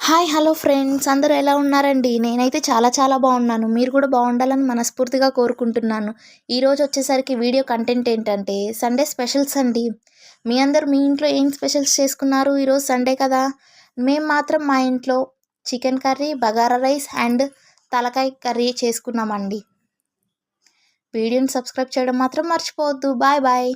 Hi hello friends అందరూ ఎలా ఉన్నారండి? నేనైతే చాలా చాలా బాగున్నాను. మీరు కూడా బాగుండాలని మనస్ఫూర్తిగా కోరుకుంటున్నాను. ఈరోజు వచ్చేసరికి వీడియో కంటెంట్ ఏంటంటే సండే స్పెషల్స్ అండి. మీ ఇంట్లో ఏం స్పెషల్స్ చేసుకున్నారు? ఈరోజు సండే కదా. మేము మాత్రం మా ఇంట్లో chicken curry, bagara rice and తలకాయ కర్రీ చేసుకున్నామండి. వీడియోని సబ్స్క్రైబ్ చేయడం మాత్రం మర్చిపోవద్దు. Bye bye.